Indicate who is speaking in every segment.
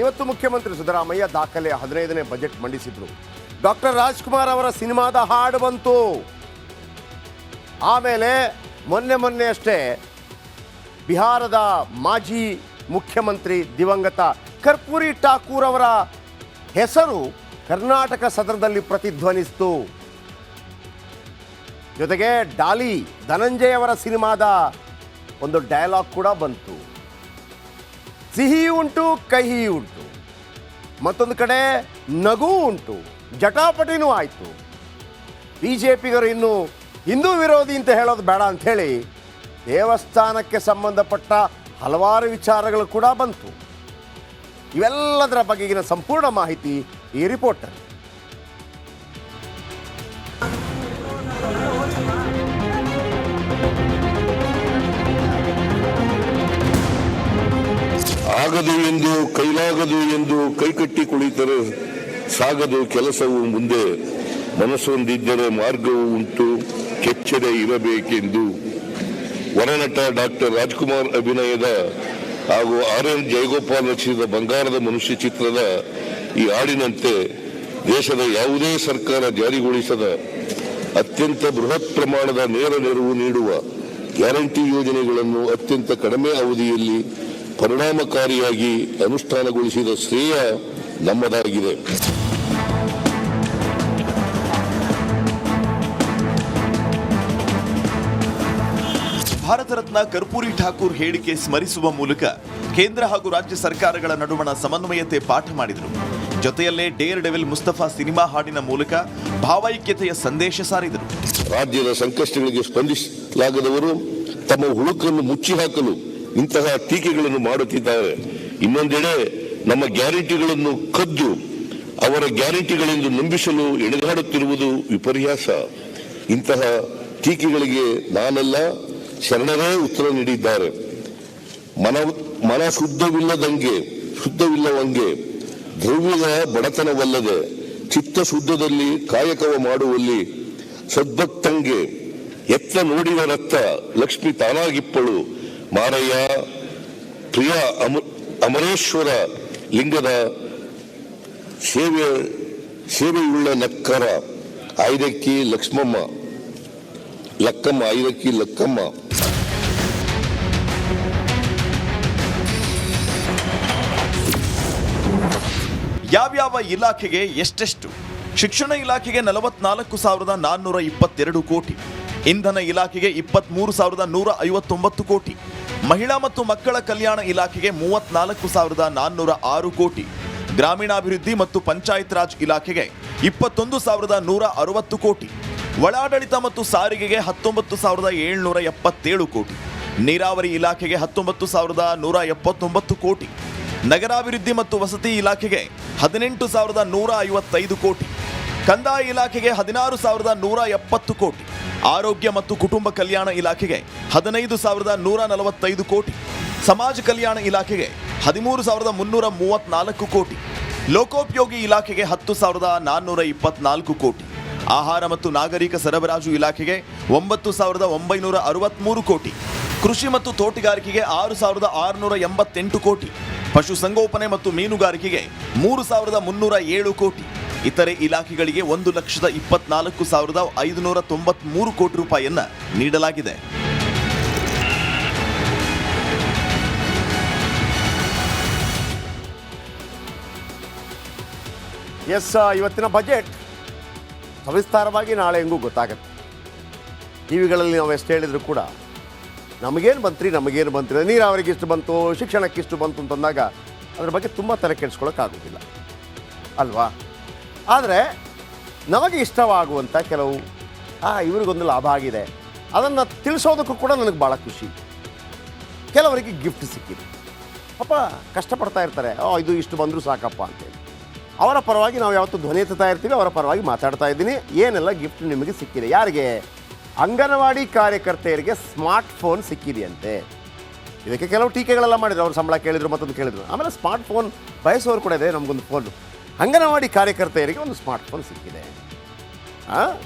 Speaker 1: ಇವತ್ತು ಮುಖ್ಯಮಂತ್ರಿ ಸಿದ್ದರಾಮಯ್ಯ ದಾಖಲೆ 15ನೇ ಬಜೆಟ್ ಮಂಡಿಸಿದ್ರು. ಡಾಕ್ಟರ್ ರಾಜ್ಕುಮಾರ್ ಅವರ ಸಿನಿಮಾದ ಹಾಡು ಬಂತು. ಆಮೇಲೆ ಮೊನ್ನೆ ಅಷ್ಟೇ ಬಿಹಾರದ ಮಾಜಿ ಮುಖ್ಯಮಂತ್ರಿ ದಿವಂಗತ ಕರ್ಪೂರಿ ಠಾಕೂರ್ ಅವರ ಹೆಸರು ಕರ್ನಾಟಕ ಸದನದಲ್ಲಿ ಪ್ರತಿಧ್ವನಿಸಿತು. ಜೊತೆಗೆ ಡಾಲಿ ಧನಂಜಯ್ ಅವರ ಸಿನಿಮಾದ ಒಂದು ಡಯಲಾಗ್ ಕೂಡ ಬಂತು. ಸಿಹಿ ಉಂಟು, ಕಹಿ ಉಂಟು, ಮತ್ತೊಂದು ಕಡೆ ನಗು ಉಂಟು, ಜಟಾಪಟಿನೂ ಆಯಿತು. ಬಿಜೆಪಿಗರು ಇನ್ನು ಹಿಂದೂ ವಿರೋಧಿ ಅಂತ ಹೇಳೋದು ಬೇಡ ಅಂಥೇಳಿ ದೇವಸ್ಥಾನಕ್ಕೆ ಸಂಬಂಧಪಟ್ಟ ಹಲವಾರು ವಿಚಾರಗಳು ಕೂಡ ಬಂತು. ಇವೆಲ್ಲದರ ಬಗೆಗಿನ ಸಂಪೂರ್ಣ ಮಾಹಿತಿ ಈ ರಿಪೋರ್ಟರ್.
Speaker 2: ಆಗದು ಎಂದು ಕೈಲಾಗದು ಎಂದು ಕೈಕಟ್ಟಿ ಕುಳಿತರೆ ಸಾಗದು ಕೆಲಸವು ಮುಂದೆ, ಮನಸ್ಸೊಂದಿದ್ದರೆ ಮಾರ್ಗವೂ ಉಂಟು, ಕೆಚ್ಚದೆ ಇರಬೇಕೆಂದು ವರನಟ ಡಾಕ್ಟರ್ ರಾಜ್ಕುಮಾರ್ ಅಭಿನಯದ ಹಾಗೂ RN ಜಯಗೋಪಾಲ್ ರಚಿಸಿದ ಬಂಗಾರದ ಮನುಷ್ಯ ಚಿತ್ರದ ಈ ಹಾಡಿನಂತೆ ದೇಶದ ಯಾವುದೇ ಸರ್ಕಾರ ಜಾರಿಗೊಳಿಸದ ಅತ್ಯಂತ ಬೃಹತ್ ಪ್ರಮಾಣದ ನೇರ ನೆರವು ನೀಡುವ ಗ್ಯಾರಂಟಿ ಯೋಜನೆಗಳನ್ನು ಅತ್ಯಂತ ಕಡಿಮೆ ಅವಧಿಯಲ್ಲಿ ಪರಿಣಾಮಕಾರಿಯಾಗಿ ಅನುಷ್ಠಾನಗೊಳಿಸಿದ ಶ್ರೇಯ ನಮ್ಮದಾಗಿದೆ.
Speaker 3: ಭಾರತ ರತ್ನ ಕರ್ಪೂರಿ ಠಾಕೂರ್ ಹೇಳಿಕೆ ಸ್ಮರಿಸುವ ಮೂಲಕ ಕೇಂದ್ರ ಹಾಗೂ ರಾಜ್ಯ ಸರ್ಕಾರಗಳ ನಡುವಣ ಸಮನ್ವಯತೆ ಪಾಠ ಮಾಡಿದರು. ಜೊತೆಯಲ್ಲೇ ಡೇರ್ ಡೆವಿಲ್ ಮುಸ್ತಫಾ ಸಿನಿಮಾ ಹಾಡಿನ ಮೂಲಕ ಭಾವೈಕ್ಯತೆಯ ಸಂದೇಶ ಸಾರಿದರು.
Speaker 2: ರಾಜ್ಯದ ಸಂಕಷ್ಟಗಳಿಗೆ ಸ್ಪಂದಿಸಲಾಗದವರು ತಮ್ಮ ಹುಳುಕನ್ನು ಮುಚ್ಚಿ ಹಾಕಲು ಇಂತಹ ಟೀಕೆಗಳನ್ನು ಮಾಡುತ್ತಿದ್ದಾರೆ. ಇನ್ನೊಂದೆಡೆ ನಮ್ಮ ಗ್ಯಾರಂಟಿಗಳನ್ನು ಕದ್ದು ಅವರ ಗ್ಯಾರಂಟಿಗಳೆಂದು ನಂಬಿಸಲು ಎಣೆದಾಡುತ್ತಿರುವುದು ವಿಪರ್ಯಾಸ. ಇಂತಹ ಟೀಕೆಗಳಿಗೆ ನಾನೆಲ್ಲ ಶರಣರೇ ಉತ್ತರ ನೀಡಿದ್ದಾರೆ. ಮನ ಶುದ್ಧವಿಲ್ಲವಂಗೆ ದ್ರವ್ಯದ ಬಡತನವಲ್ಲದೆ ಚಿತ್ತ ಶುದ್ಧದಲ್ಲಿ ಕಾಯಕವ ಮಾಡುವಲ್ಲಿ ಸದ್ಭಕ್ತಂಗೆ ಎತ್ತ ನೋಡಿದ ರಕ್ತ ಲಕ್ಷ್ಮಿ ತಾನಾಗಿಪ್ಪಳು ಮಾರಯ್ಯ ಪ್ರಿಯ ಅಮರೇಶ್ವರ ಲಿಂಗದ ಸೇವೆಯುಳ್ಳ ನಕ್ಕರ ಐದಕ್ಕಿ ಲಕ್ಕಮ್ಮ ಐದಕ್ಕಿ ಲಕ್ಕಮ್ಮ.
Speaker 3: ಯಾವ್ಯಾವ ಇಲಾಖೆಗೆ ಎಷ್ಟೆಷ್ಟು? ಶಿಕ್ಷಣ ಇಲಾಖೆಗೆ 44,422 ಕೋಟಿ, ಇಂಧನ ಇಲಾಖೆಗೆ 23,159 ಕೋಟಿ, ಮಹಿಳಾ ಮತ್ತು ಮಕ್ಕಳ ಕಲ್ಯಾಣ ಇಲಾಖೆಗೆ 34,406 ಕೋಟಿ, ಗ್ರಾಮೀಣಾಭಿವೃದ್ಧಿ ಮತ್ತು ಪಂಚಾಯತ್ ರಾಜ್ ಇಲಾಖೆಗೆ 21,160 ಕೋಟಿ, ಒಳಾಡಳಿತ ಮತ್ತು ಸಾರಿಗೆಗೆ 19,777 ಕೋಟಿ, ನೀರಾವರಿ ಇಲಾಖೆಗೆ 19,179 ಕೋಟಿ, ನಗರಾಭಿವೃದ್ಧಿ ಮತ್ತು ವಸತಿ ಇಲಾಖೆಗೆ 18,155 ಕೋಟಿ, ಕಂದಾಯ ಇಲಾಖೆಗೆ 16,170 ಕೋಟಿ, ಆರೋಗ್ಯ ಮತ್ತು ಕುಟುಂಬ ಕಲ್ಯಾಣ ಇಲಾಖೆಗೆ 15,145 ಕೋಟಿ, ಸಮಾಜ ಕಲ್ಯಾಣ ಇಲಾಖೆಗೆ 13,334 ಕೋಟಿ, ಲೋಕೋಪಯೋಗಿ ಇಲಾಖೆಗೆ 10,424 ಕೋಟಿ, ಆಹಾರ ಮತ್ತು ನಾಗರಿಕ ಸರಬರಾಜು ಇಲಾಖೆಗೆ 9,963 ಕೋಟಿ, ಕೃಷಿ ಮತ್ತು ತೋಟಗಾರಿಕೆಗೆ 6,688 ಕೋಟಿ, ಪಶುಸಂಗೋಪನೆ ಮತ್ತು ಮೀನುಗಾರಿಕೆಗೆ 3,307 ಕೋಟಿ, ಇತರೆ ಇಲಾಖೆಗಳಿಗೆ 1,24,593 ಕೋಟಿ ರೂಪಾಯಿಯನ್ನ ನೀಡಲಾಗಿದೆ.
Speaker 1: ಇವತ್ತಿನ ಬಜೆಟ್ ಸವಿಸ್ತಾರವಾಗಿ ನಾಳೆ ಹೆಂಗೂ ಗೊತ್ತಾಗುತ್ತೆ. ಟಿವಿಗಳಲ್ಲಿ ನಾವು ಎಷ್ಟು ಹೇಳಿದ್ರು ಕೂಡ ನಮಗೇನು ಬಂತ್ರಿ ನೀರಾವರಿಗೆ ಇಷ್ಟು ಬಂತು, ಶಿಕ್ಷಣಕ್ಕೆ ಇಷ್ಟು ಬಂತು ಅಂತಂದಾಗ ಅದ್ರ ಬಗ್ಗೆ ತುಂಬ ತಲೆ ಕೆಡಿಸ್ಕೊಳ್ಳೋಕ್ಕಾಗೋದಿಲ್ಲ ಅಲ್ವಾ. ಆದರೆ ನಮಗೆ ಇಷ್ಟವಾಗುವಂಥ ಕೆಲವು ಇವರಿಗೊಂದು ಲಾಭ ಆಗಿದೆ ಅದನ್ನು ತಿಳಿಸೋದಕ್ಕೂ ಕೂಡ ನನಗೆ ಭಾಳ ಖುಷಿ. ಕೆಲವರಿಗೆ ಗಿಫ್ಟ್ ಸಿಕ್ಕಿದೆ, ಪಾಪ ಕಷ್ಟಪಡ್ತಾ ಇರ್ತಾರೆ, ಇದು ಇಷ್ಟು ಬಂದರೂ ಸಾಕಪ್ಪ ಅಂತೇಳಿ. ಅವರ ಪರವಾಗಿ ನಾವು ಯಾವತ್ತೂ ಧ್ವನಿ ಎತ್ತಾ ಇರ್ತೀವಿ, ಅವರ ಪರವಾಗಿ ಮಾತಾಡ್ತಾ ಇದ್ದೀನಿ. ಏನೆಲ್ಲ ಗಿಫ್ಟ್ ನಿಮಗೆ ಸಿಕ್ಕಿದೆ? ಯಾರಿಗೆ? ಅಂಗನವಾಡಿ ಕಾರ್ಯಕರ್ತೆಯರಿಗೆ ಸ್ಮಾರ್ಟ್ ಫೋನ್ ಸಿಕ್ಕಿದೆಯಂತೆ. ಇದಕ್ಕೆ ಕೆಲವು ಟೀಕೆಗಳೆಲ್ಲ ಮಾಡಿದ್ರು, ಅವ್ರು ಸಂಬಳ ಕೇಳಿದ್ರು, ಮತ್ತೊಂದು ಕೇಳಿದ್ರು. ಆಮೇಲೆ ಸ್ಮಾರ್ಟ್ ಫೋನ್ ಬಯಸೋರು ಕೂಡ ಇದೆ. ನಮಗೊಂದು ಫೋನು ಅಂಗನವಾಡಿ ಕಾರ್ಯಕರ್ತೆಯರಿಗೆ ಒಂದು ಸ್ಮಾರ್ಟ್ ಫೋನ್ ಸಿಕ್ಕಿದೆ,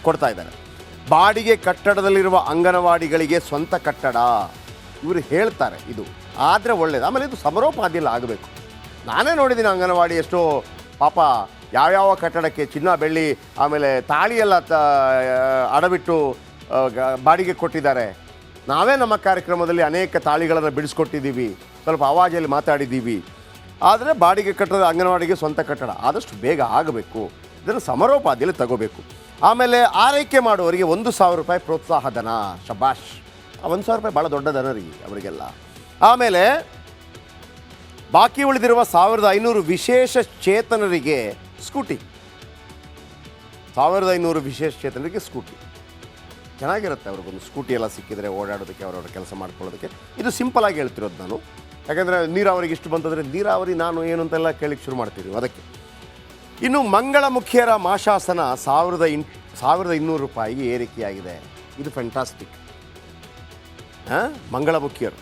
Speaker 1: ಕೊಡ್ತಾ ಇದ್ದಾರೆ. ಬಾಡಿಗೆ ಕಟ್ಟಡದಲ್ಲಿರುವ ಅಂಗನವಾಡಿಗಳಿಗೆ ಸ್ವಂತ ಕಟ್ಟಡ ಇವರು ಹೇಳ್ತಾರೆ, ಇದು ಆದರೆ ಒಳ್ಳೆಯದು. ಆಮೇಲೆ ಇದು ಸಮರೋಪಾದಿಯಲ್ಲಿ ಆಗಬೇಕು. ನಾನೇ ನೋಡಿದ್ದೀನಿ ಅಂಗನವಾಡಿ ಎಷ್ಟೋ ಪಾಪ ಯಾವ್ಯಾವ ಕಟ್ಟಡಕ್ಕೆ ಚಿನ್ನ ಬೆಳ್ಳಿ ಆಮೇಲೆ ತಾಳಿ ಎಲ್ಲ ಅಡವಿಟ್ಟು ಬಾಡಿಗೆ ಕೊಟ್ಟಿದ್ದಾರೆ. ನಾವೇ ನಮ್ಮ ಕಾರ್ಯಕ್ರಮದಲ್ಲಿ ಅನೇಕ ತಾಳಿಗಳನ್ನು ಬಿಡಿಸ್ಕೊಟ್ಟಿದ್ದೀವಿ, ಸ್ವಲ್ಪ ಆವಾಜಲ್ಲಿ ಮಾತಾಡಿದ್ದೀವಿ. ಆದರೆ ಬಾಡಿಗೆ ಕಟ್ಟಡ ಅಂಗನವಾಡಿಗೆ ಸ್ವಂತ ಕಟ್ಟಡ ಆದಷ್ಟು ಬೇಗ ಆಗಬೇಕು, ಇದನ್ನು ಸಮರೋಪಾದಿಯಲ್ಲಿ ತಗೋಬೇಕು. ಆಮೇಲೆ ಆರೈಕೆ ಮಾಡುವವರಿಗೆ 1,000 ರೂಪಾಯಿ ಪ್ರೋತ್ಸಾಹ ಧನ, ಶಬಾಷ್. 1,000 ರೂಪಾಯಿ ಭಾಳ ದೊಡ್ಡ ಧನ ರೀ ಅವರಿಗೆಲ್ಲ. ಆಮೇಲೆ ಬಾಕಿ ಉಳಿದಿರುವ 1,500 ವಿಶೇಷ ಚೇತನರಿಗೆ ಸ್ಕೂಟಿ, 1,500 ವಿಶೇಷ ಚೇತನರಿಗೆ ಸ್ಕೂಟಿ. ಚೆನ್ನಾಗಿರುತ್ತೆ ಅವ್ರಿಗೊಂದು ಸ್ಕೂಟಿ ಎಲ್ಲ ಸಿಕ್ಕಿದರೆ ಓಡಾಡೋದಕ್ಕೆ, ಅವರವ್ರ ಕೆಲಸ ಮಾಡ್ಕೊಳ್ಳೋದಕ್ಕೆ. ಇದು ಸಿಂಪಲ್ ಆಗಿ ಹೇಳ್ತಿರೋದು ನಾನು, ಯಾಕೆಂದರೆ ನೀರಾವರಿಗೆ ಇಷ್ಟು ಬಂತಂದರೆ ನೀರಾವರಿ ನಾನು ಏನು ಅಂತೆಲ್ಲ ಕೇಳಿಕ್ಕೆ ಶುರು ಮಾಡ್ತೀವಿ ಅದಕ್ಕೆ. ಇನ್ನು ಮಂಗಳಮುಖಿಯರ ಮಾಶಾಸನ 1,200 ರೂಪಾಯಿಗೆ ಏರಿಕೆಯಾಗಿದೆ. ಇದು ಫ್ಯಾಂಟಾಸ್ಟಿಕ್. ಮಂಗಳಮುಖಿಯರು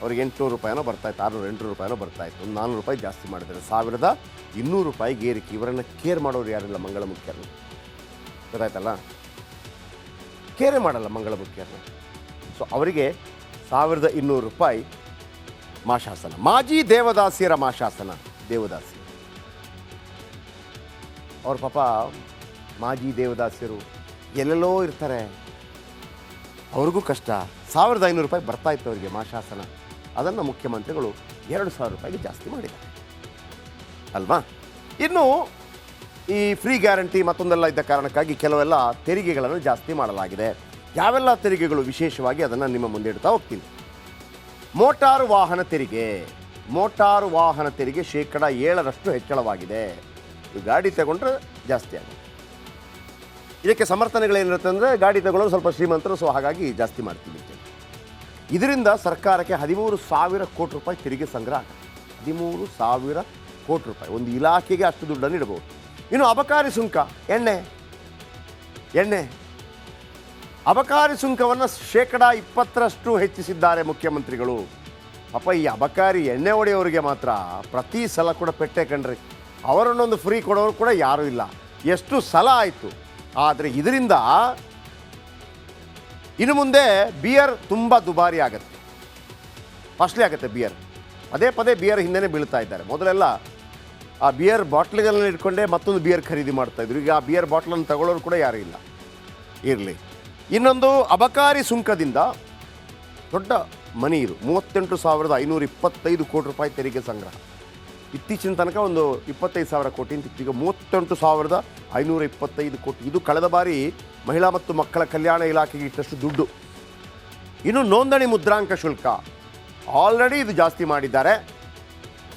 Speaker 1: ಅವ್ರಿಗೆ 800 ರೂಪಾಯಿನೋ ಬರ್ತಾಯಿತ್ತು, 600-800 ರೂಪಾಯಿನೋ ಬರ್ತಾಯಿತ್ತು. ಒಂದು 400 ರೂಪಾಯಿ ಜಾಸ್ತಿ ಮಾಡಿದ್ದಾರೆ. 1,200 ರೂಪಾಯಿಗೆ ಏರಿಕೆ. ಇವರನ್ನು ಕೇರ್ ಮಾಡೋರು ಯಾರಿಲ್ಲ ಮಂಗಳಮುಖಿಯರನ್ನು, ಗೊತ್ತಾಯ್ತಲ್ಲ, ಕೇರೆ ಮಾಡಲ್ಲ ಮಂಗಳಮುಖಿಯರನ್ನು. ಸೊ ಅವರಿಗೆ 1,200 ರೂಪಾಯಿ ಮಾಶಾಸನ. ಮಾಜಿ ದೇವದಾಸಿಯರ ಮಾಶಾಸನ, ದೇವದಾಸಿ ಅವ್ರ ಪಾಪ ಮಾಜಿ ದೇವದಾಸಿಯರು ಎಲ್ಲೆಲ್ಲೋ ಇರ್ತಾರೆ, ಅವ್ರಿಗೂ ಕಷ್ಟ. 1,500 ರೂಪಾಯಿ ಬರ್ತಾಯಿತ್ತು ಅವರಿಗೆ ಮಾಶಾಸನ. ಅದನ್ನು ಮುಖ್ಯಮಂತ್ರಿಗಳು 2,000 ರೂಪಾಯಿಗೆ ಜಾಸ್ತಿ ಮಾಡಿದ್ದಾರೆ ಅಲ್ವಾ. ಇನ್ನು ಈ ಫ್ರೀ ಗ್ಯಾರಂಟಿ ಮತ್ತೊಂದೆಲ್ಲ ಇದ್ದ ಕಾರಣಕ್ಕಾಗಿ ಕೆಲವೆಲ್ಲ ತೆರಿಗೆಗಳನ್ನು ಜಾಸ್ತಿ ಮಾಡಲಾಗಿದೆ. ಯಾವೆಲ್ಲ ತೆರಿಗೆಗಳು ವಿಶೇಷವಾಗಿ ಅದನ್ನು ನಿಮ್ಮ ಮುಂದೆ ಇಡ್ತಾ ಹೋಗ್ತೀನಿ. ಮೋಟಾರು ವಾಹನ ತೆರಿಗೆ, ಮೋಟಾರು ವಾಹನ ತೆರಿಗೆ 7% ಹೆಚ್ಚಳವಾಗಿದೆ. ಇದು ಗಾಡಿ ತಗೊಂಡ್ರೆ ಜಾಸ್ತಿ ಆಗುತ್ತೆ. ಇದಕ್ಕೆ ಸಮರ್ಥನೆಗಳೇನಿರುತ್ತೆ ಅಂದರೆ ಗಾಡಿ ತಗೊಳ್ಳೋದು ಸ್ವಲ್ಪ ಶ್ರೀಮಂತರು, ಸೊ ಹಾಗಾಗಿ ಜಾಸ್ತಿ ಮಾಡ್ತೀವಿ. ಇದರಿಂದ ಸರ್ಕಾರಕ್ಕೆ 13,000 ಕೋಟಿ ರೂಪಾಯಿ ತೆರಿಗೆ ಸಂಗ್ರಹ ಆಗುತ್ತೆ. 13,000 ಕೋಟಿ ರೂಪಾಯಿ ಒಂದು ಇಲಾಖೆಗೆ ಅಷ್ಟು ದುಡ್ಡನ್ನು ಇಡಬಹುದು. ಇನ್ನು ಅಬಕಾರಿ ಸುಂಕ, ಎಣ್ಣೆ ಅಬಕಾರಿ ಸುಂಕವನ್ನು 20% ಹೆಚ್ಚಿಸಿದ್ದಾರೆ ಮುಖ್ಯಮಂತ್ರಿಗಳು. ಅಪ್ಪ ಈ ಅಬಕಾರಿ ಎಣ್ಣೆ ಹೊಡೆಯೋರಿಗೆ ಮಾತ್ರ ಪ್ರತಿ ಸಲ ಕೂಡ ಪೆಟ್ಟೆ ಕಂಡ್ರಿ. ಅವರನ್ನೊಂದು ಫ್ರೀ ಕೊಡೋರು ಕೂಡ ಯಾರೂ ಇಲ್ಲ. ಎಷ್ಟು ಸಲ ಆಯಿತು. ಆದರೆ ಇದರಿಂದ ಇನ್ನು ಮುಂದೆ ಬಿಯರ್ ತುಂಬ ದುಬಾರಿ ಆಗುತ್ತೆ, ಕಾಸ್ಟ್ಲಿ ಆಗುತ್ತೆ ಬಿಯರ್. ಪದೇ ಪದೇ ಬಿಯರ್ ಹಿಂದೆನೇ ಬೀಳ್ತಾ ಇದ್ದಾರೆ. ಮೊದಲೆಲ್ಲ ಆ ಬಿಯರ್ ಬಾಟ್ಲಿಗಳನ್ನ ಇಟ್ಕೊಂಡೇ ಮತ್ತೊಂದು ಬಿಯರ್ ಖರೀದಿ ಮಾಡ್ತಾಯಿದ್ರು. ಈಗ ಆ ಬಿಯರ್ ಬಾಟ್ಲನ್ನು ತಗೊಳ್ಳೋರು ಕೂಡ ಯಾರೂ ಇಲ್ಲ. ಇರಲಿ. ಇನ್ನೊಂದು ಅಬಕಾರಿ ಸುಂಕದಿಂದ ದೊಡ್ಡ ಮನಿ ಇದು, 38,525 ಕೋಟಿ ರೂಪಾಯಿ ತೆರಿಗೆ ಸಂಗ್ರಹ. ಇತ್ತೀಚಿನ ತನಕ ಒಂದು 25,000 ಕೋಟಿ ಅಂತ, ಈಗ 38,525 ಕೋಟಿ. ಇದು ಕಳೆದ ಬಾರಿ ಮಹಿಳಾ ಮತ್ತು ಮಕ್ಕಳ ಕಲ್ಯಾಣ ಇಲಾಖೆಗೆ ಇಟ್ಟಷ್ಟು ದುಡ್ಡು. ಇನ್ನು ನೋಂದಣಿ ಮುದ್ರಾಂಕ ಶುಲ್ಕ ಆಲ್ರೆಡಿ ಇದು ಜಾಸ್ತಿ ಮಾಡಿದ್ದಾರೆ.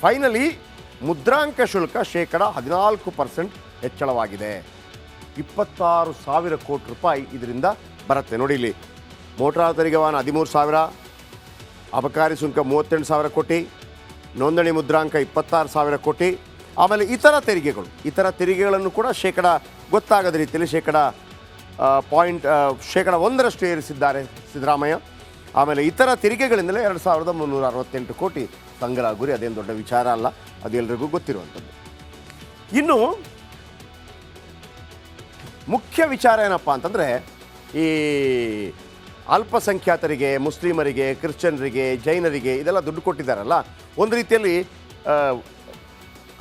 Speaker 1: ಫೈನಲಿ ಮುದ್ರಾಂಕ ಶುಲ್ಕ 14% ಹೆಚ್ಚಳವಾಗಿದೆ. 26,000 ಕೋಟಿ ರೂಪಾಯಿ ಇದರಿಂದ ಬರುತ್ತೆ. ನೋಡಿ ಇಲ್ಲಿ, ಮೋಟಾರ್ ತೆರಿಗೆ ವಾಹನ 13,000, ಅಬಕಾರಿ ಸುಂಕ 38,000 ಕೋಟಿ, ನೋಂದಣಿ ಮುದ್ರಾಂಕ 26,000 ಕೋಟಿ. ಆಮೇಲೆ ಇತರ ತೆರಿಗೆಗಳನ್ನು ಕೂಡ ಗೊತ್ತಾಗದ ರೀತಿಯಲ್ಲಿ 1% ಏರಿಸಿದ್ದಾರೆ ಸಿದ್ದರಾಮಯ್ಯ. ಆಮೇಲೆ ಇತರ ತೆರಿಗೆಗಳಿಂದಲೇ 2,368 ಕೋಟಿ ಸಂಗ್ರಹ ಗುರಿ. ಅದೇನು ದೊಡ್ಡ ವಿಚಾರ ಅಲ್ಲ, ಅದು ಎಲ್ರಿಗೂ ಗೊತ್ತಿರುವಂಥದ್ದು. ಇನ್ನು ಮುಖ್ಯ ವಿಚಾರ ಏನಪ್ಪ ಅಂತಂದರೆ, ಈ ಅಲ್ಪಸಂಖ್ಯಾತರಿಗೆ, ಮುಸ್ಲಿಮರಿಗೆ, ಕ್ರಿಶ್ಚಿಯನ್ರಿಗೆ, ಜೈನರಿಗೆ ಇದೆಲ್ಲ ದುಡ್ಡು ಕೊಟ್ಟಿದ್ದಾರಲ್ಲ, ಒಂದು ರೀತಿಯಲ್ಲಿ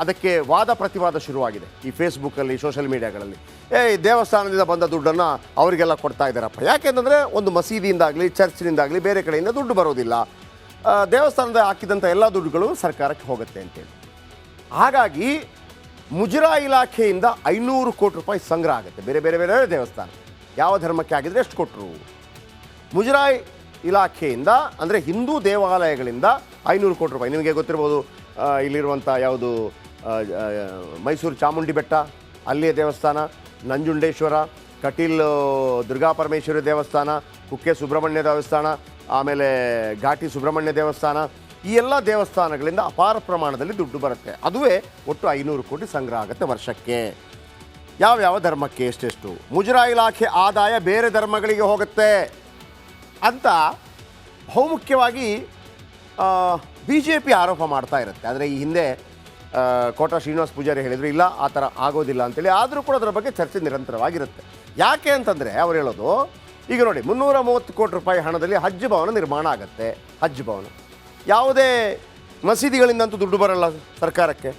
Speaker 1: ಅದಕ್ಕೆ ವಾದ ಪ್ರತಿವಾದ ಶುರುವಾಗಿದೆ ಈ ಫೇಸ್ಬುಕ್ಕಲ್ಲಿ, ಸೋಷಿಯಲ್ ಮೀಡಿಯಾಗಳಲ್ಲಿ. ದೇವಸ್ಥಾನದಿಂದ ಬಂದ ದುಡ್ಡನ್ನು ಅವರಿಗೆಲ್ಲ ಕೊಡ್ತಾ ಇದ್ದಾರಪ್ಪ. ಯಾಕೆಂತಂದರೆ ಒಂದು ಮಸೀದಿಯಿಂದಾಗಲಿ, ಚರ್ಚ್ನಿಂದಾಗಲಿ ಬೇರೆ ಕಡೆಯಿಂದ ದುಡ್ಡು ಬರೋದಿಲ್ಲ. ದೇವಸ್ಥಾನದ ಹಾಕಿದಂಥ ಎಲ್ಲ ದುಡ್ಡುಗಳು ಸರ್ಕಾರಕ್ಕೆ ಹೋಗುತ್ತೆ ಅಂತೇಳಿ. ಹಾಗಾಗಿ ಮುಜರಾಯಿ ಇಲಾಖೆಯಿಂದ 500 ಕೋಟಿ ರೂಪಾಯಿ ಸಂಗ್ರಹ ಆಗುತ್ತೆ. ಬೇರೆ ಬೇರೆ ಬೇರೆ ದೇವಸ್ಥಾನ ಯಾವ ಧರ್ಮಕ್ಕೆ ಆಗಿದ್ರೆ ಎಷ್ಟು ಕೊಟ್ಟರು. ಮುಜರಾಯಿ ಇಲಾಖೆಯಿಂದ ಅಂದರೆ ಹಿಂದೂ ದೇವಾಲಯಗಳಿಂದ 500 ಕೋಟಿ ರೂಪಾಯಿ. ನಿಮಗೆ ಗೊತ್ತಿರ್ಬೋದು, ಇಲ್ಲಿರುವಂಥ ಯಾವುದು ಮೈಸೂರು ಚಾಮುಂಡಿ ಬೆಟ್ಟ, ಅಲ್ಲಿಯ ದೇವಸ್ಥಾನ, ನಂಜುಂಡೇಶ್ವರ, ಕಟೀಲ್ ದುರ್ಗಾಪರಮೇಶ್ವರಿ ದೇವಸ್ಥಾನ, ಕುಕ್ಕೆ ಸುಬ್ರಹ್ಮಣ್ಯ ದೇವಸ್ಥಾನ, ಆಮೇಲೆ ಘಾಟಿ ಸುಬ್ರಹ್ಮಣ್ಯ ದೇವಸ್ಥಾನ, ಈ ಎಲ್ಲ ದೇವಸ್ಥಾನಗಳಿಂದ ಅಪಾರ ಪ್ರಮಾಣದಲ್ಲಿ ದುಡ್ಡು ಬರುತ್ತೆ. ಅದುವೇ ಒಟ್ಟು 500 ಕೋಟಿ ಸಂಗ್ರಹ ಆಗುತ್ತೆ ವರ್ಷಕ್ಕೆ. ಯಾವ್ಯಾವ ಧರ್ಮಕ್ಕೆ ಎಷ್ಟೆಷ್ಟು ಮುಜರಾಯಿ ಇಲಾಖೆ ಆದಾಯ ಬೇರೆ ಧರ್ಮಗಳಿಗೆ ಹೋಗುತ್ತೆ ಅಂತ ಬಹುಮುಖ್ಯವಾಗಿ BJP ಆರೋಪ ಮಾಡ್ತಾ ಇರುತ್ತೆ. ಆದರೆ ಈ ಹಿಂದೆ ಕೋಟ ಶ್ರೀನಿವಾಸ ಪೂಜಾರಿ ಹೇಳಿದರು ಇಲ್ಲ, ಆ ಥರ ಆಗೋದಿಲ್ಲ ಅಂತೇಳಿ. ಆದರೂ ಕೂಡ ಅದರ ಬಗ್ಗೆ ಚರ್ಚೆ ನಿರಂತರವಾಗಿರುತ್ತೆ. ಯಾಕೆ ಅಂತಂದರೆ ಅವ್ರು ಹೇಳೋದು, ಈಗ ನೋಡಿ 330 ಕೋಟಿ ರೂಪಾಯಿ ಹಣದಲ್ಲಿ ಹಜ್ ಭವನ ನಿರ್ಮಾಣ ಆಗುತ್ತೆ. ಹಜ್ ಭವನ ಯಾವುದೇ ಮಸೀದಿಗಳಿಂದಂತೂ ದುಡ್ಡು ಬರಲ್ಲ ಸರ್ಕಾರಕ್ಕೆ.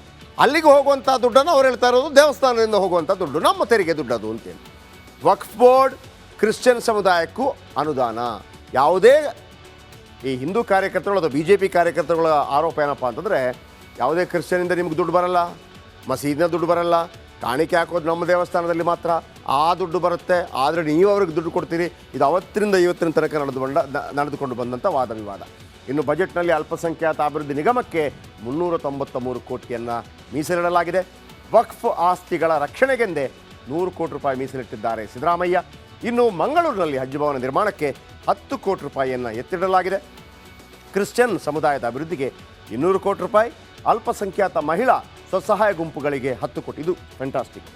Speaker 1: ಅಲ್ಲಿಗೆ ಹೋಗುವಂಥ ದುಡ್ಡನ್ನು ಅವ್ರು ಹೇಳ್ತಾ ಇರೋದು ದೇವಸ್ಥಾನದಿಂದ ಹೋಗುವಂಥ ದುಡ್ಡು, ನಮ್ಮ ತೆರಿಗೆ ದುಡ್ಡು ಅದು ಅಂತೇಳಿ. ವಕ್ಫ್ ಬೋರ್ಡ್ ಕ್ರಿಶ್ಚಿಯನ್ ಸಮುದಾಯಕ್ಕೂ ಅನುದಾನ. ಯಾವುದೇ ಈ ಹಿಂದೂ ಕಾರ್ಯಕರ್ತರು ಅಥವಾ ಬಿ ಜೆ ಪಿ ಕಾರ್ಯಕರ್ತರುಗಳ ಆರೋಪ ಏನಪ್ಪ ಅಂತಂದರೆ, ಯಾವುದೇ ಕ್ರಿಶ್ಚಿಯನಿಂದ ನಿಮ್ಗೆ ದುಡ್ಡು ಬರಲ್ಲ, ಮಸೀದಿನ ದುಡ್ಡು ಬರಲ್ಲ, ಕಾಣಿಕೆ ಹಾಕೋದು ನಮ್ಮ ದೇವಸ್ಥಾನದಲ್ಲಿ ಮಾತ್ರ, ಆ ದುಡ್ಡು ಬರುತ್ತೆ, ಆದರೆ ನೀವು ಅವ್ರಿಗೆ ದುಡ್ಡು ಕೊಡ್ತೀರಿ. ಇದು ಅವತ್ತರಿಂದ ಇವತ್ತಿನ ತನಕ ನಡೆದುಕೊಂಡು ಬಂದಂಥ ವಾದ ವಿವಾದ. ಇನ್ನು ಬಜೆಟ್ನಲ್ಲಿ ಅಲ್ಪಸಂಖ್ಯಾತ ಅಭಿವೃದ್ಧಿ ನಿಗಮಕ್ಕೆ 393 ಕೋಟಿಯನ್ನು ಮೀಸಲಿಡಲಾಗಿದೆ. ವಕ್ಫ್ ಆಸ್ತಿಗಳ ರಕ್ಷಣೆಗೆಂದೇ 100 ಕೋಟಿ ರೂಪಾಯಿ ಮೀಸಲಿಟ್ಟಿದ್ದಾರೆ ಸಿದ್ದರಾಮಯ್ಯ. ಇನ್ನು ಮಂಗಳೂರಿನಲ್ಲಿ ಹಜ್ ಭವನ ನಿರ್ಮಾಣಕ್ಕೆ 10 ಕೋಟಿ ರೂಪಾಯಿಯನ್ನು ಎತ್ತಿಡಲಾಗಿದೆ. ಕ್ರಿಶ್ಚಿಯನ್ ಸಮುದಾಯದ ಅಭಿವೃದ್ಧಿಗೆ 200 ಕೋಟಿ ರೂಪಾಯಿ. ಅಲ್ಪಸಂಖ್ಯಾತ ಮಹಿಳಾ ಸ್ವಸಹಾಯ ಗುಂಪುಗಳಿಗೆ 10 ಕೋಟಿ. ಇದು ಫ್ಯಾಂಟಾಸ್ಟಿಕ್.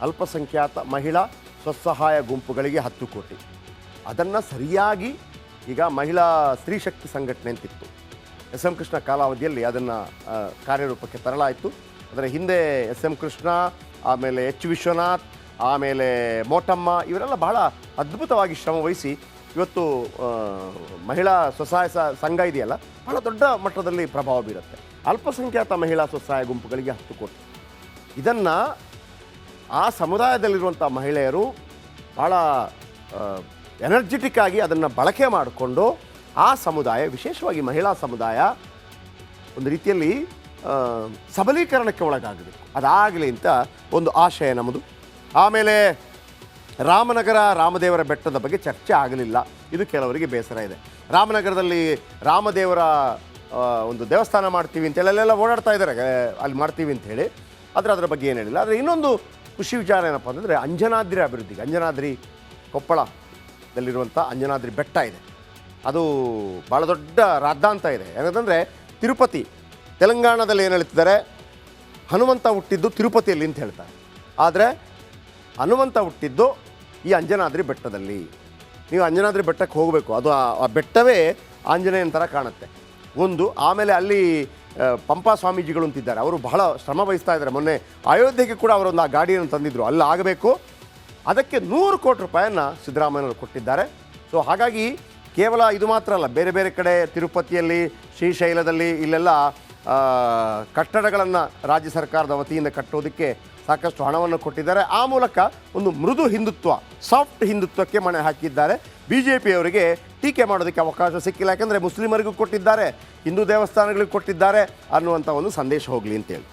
Speaker 1: ಅಲ್ಪಸಂಖ್ಯಾತ ಮಹಿಳಾ ಸ್ವಸಹಾಯ ಗುಂಪುಗಳಿಗೆ 10 ಕೋಟಿ. ಅದನ್ನು ಸರಿಯಾಗಿ ಈಗ ಮಹಿಳಾ ಸ್ತ್ರೀ ಶಕ್ತಿ ಸಂಘಟನೆ ಅಂತಿತ್ತು, ಎಸ್ ಎಂ ಕೃಷ್ಣ ಕಾಲಾವಧಿಯಲ್ಲಿ ಅದನ್ನು ಕಾರ್ಯರೂಪಕ್ಕೆ ತರಲಾಯಿತು. ಅದರ ಹಿಂದೆ ಎಸ್ ಎಂ ಕೃಷ್ಣ, ಆಮೇಲೆ ಎಚ್ ವಿಶ್ವನಾಥ್, ಆಮೇಲೆ ಮೋಟಮ್ಮ ಇವರೆಲ್ಲ ಬಹಳ ಅದ್ಭುತವಾಗಿ ಶ್ರಮವಹಿಸಿ ಇವತ್ತು ಮಹಿಳಾ ಸ್ವಸಹಾಯ ಸಂಘ ಇದೆಯಲ್ಲ, ಬಹಳ ದೊಡ್ಡ ಮಟ್ಟದಲ್ಲಿ ಪ್ರಭಾವ ಬೀರುತ್ತೆ. ಅಲ್ಪಸಂಖ್ಯಾತ ಮಹಿಳಾ ಸ್ವಸಹಾಯ ಗುಂಪುಗಳಿಗೆ 10 ಕೋಟಿ. ಇದನ್ನು ಆ ಸಮುದಾಯದಲ್ಲಿರುವಂಥ ಮಹಿಳೆಯರು ಭಾಳ ಎನರ್ಜೆಟಿಕ್ ಆಗಿ ಅದನ್ನು ಬಳಕೆ ಮಾಡಿಕೊಂಡು ಆ ಸಮುದಾಯ, ವಿಶೇಷವಾಗಿ ಮಹಿಳಾ ಸಮುದಾಯ, ಒಂದು ರೀತಿಯಲ್ಲಿ ಸಬಲೀಕರಣಕ್ಕೆ ಒಳಗಾಗಬೇಕು. ಅದಾಗಲಿ ಅಂತ ಒಂದು ಆಶಯ ನಮ್ಮದು. ಆಮೇಲೆ ರಾಮನಗರ ರಾಮದೇವರ ಬೆಟ್ಟದ ಬಗ್ಗೆ ಚರ್ಚೆ ಆಗಲಿಲ್ಲ. ಇದು ಕೆಲವರಿಗೆ ಬೇಸರ ಇದೆ. ರಾಮನಗರದಲ್ಲಿ ರಾಮದೇವರ ಒಂದು ದೇವಸ್ಥಾನ ಮಾಡ್ತೀವಿ ಅಂತೇಳಿ ಅಲ್ಲೆಲ್ಲ ಓಡಾಡ್ತಾ ಇದ್ದಾರೆ, ಅಲ್ಲಿ ಮಾಡ್ತೀವಿ ಅಂತ ಹೇಳಿ. ಆದರೆ ಅದರ ಬಗ್ಗೆ ಏನು ಹೇಳಿಲ್ಲ. ಆದರೆ ಇನ್ನೊಂದು ಖುಷಿ ವಿಚಾರ ಏನಪ್ಪ ಅಂತಂದರೆ ಅಂಜನಾದ್ರಿ ಅಭಿವೃದ್ಧಿಗೆ, ಅಂಜನಾದ್ರಿ ಕೊಪ್ಪಳದಲ್ಲಿರುವಂಥ ಅಂಜನಾದ್ರಿ ಬೆಟ್ಟ ಇದೆ, ಅದು ಭಾಳ ದೊಡ್ಡ ರಾದ್ದಾಂತ ಇದೆ. ಏನಂತಂದರೆ ತಿರುಪತಿ, ತೆಲಂಗಾಣದಲ್ಲಿ ಏನು ಹೇಳ್ತಿದ್ದಾರೆ, ಹನುಮಂತ ಹುಟ್ಟಿದ್ದು ತಿರುಪತಿಯಲ್ಲಿ ಅಂತ ಹೇಳ್ತಾರೆ. ಆದರೆ ಹನುಮಂತ ಹುಟ್ಟಿದ್ದು ಈ ಅಂಜನಾದ್ರಿ ಬೆಟ್ಟದಲ್ಲಿ. ನೀವು ಅಂಜನಾದ್ರಿ ಬೆಟ್ಟಕ್ಕೆ ಹೋಗಬೇಕು, ಅದು ಆ ಬೆಟ್ಟವೇ ಆಂಜನೇಯನ ಥರ ಕಾಣುತ್ತೆ ಒಂದು. ಆಮೇಲೆ ಅಲ್ಲಿ ಪಂಪಾ ಸ್ವಾಮೀಜಿಗಳು ಅಂತಿದ್ದಾರೆ, ಅವರು ಬಹಳ ಶ್ರಮ ವಹಿಸ್ತಾ ಇದ್ದಾರೆ. ಮೊನ್ನೆ ಅಯೋಧ್ಯೆಗೆ ಕೂಡ ಅವರೊಂದು ಆ ಗಾಡಿಯನ್ನು ತಂದಿದ್ದರು, ಅಲ್ಲಿ ಆಗಬೇಕು. ಅದಕ್ಕೆ 100 ಕೋಟಿ ರೂಪಾಯಿಯನ್ನು ಸಿದ್ದರಾಮಯ್ಯನವರು ಕೊಟ್ಟಿದ್ದಾರೆ. ಸೊ ಹಾಗಾಗಿ ಕೇವಲ ಇದು ಮಾತ್ರ ಅಲ್ಲ, ಬೇರೆ ಬೇರೆ ಕಡೆ ತಿರುಪತಿಯಲ್ಲಿ, ಶ್ರೀಶೈಲದಲ್ಲಿ ಇಲ್ಲೆಲ್ಲ ಕಟ್ಟಡಗಳನ್ನು ರಾಜ್ಯ ಸರ್ಕಾರದ ವತಿಯಿಂದ ಕಟ್ಟೋದಕ್ಕೆ ಸಾಕಷ್ಟು ಹಣವನ್ನು ಕೊಟ್ಟಿದ್ದಾರೆ. ಆ ಮೂಲಕ ಒಂದು ಮೃದು ಹಿಂದುತ್ವ, ಸಾಫ್ಟ್ ಹಿಂದುತ್ವಕ್ಕೆ ಮಣೆ ಹಾಕಿದ್ದಾರೆ. BJPಯವರಿಗೆ ಟೀಕೆ ಮಾಡೋದಕ್ಕೆ ಅವಕಾಶ ಸಿಕ್ಕಿಲ್ಲ, ಯಾಕಂದರೆ ಮುಸ್ಲಿಮರಿಗೂ ಕೊಟ್ಟಿದ್ದಾರೆ, ಹಿಂದೂ ದೇವಸ್ಥಾನಗಳಿಗೂ ಕೊಟ್ಟಿದ್ದಾರೆ ಅನ್ನುವಂಥ ಒಂದು ಸಂದೇಶ ಹೋಗಲಿ ಅಂತೇಳಿ.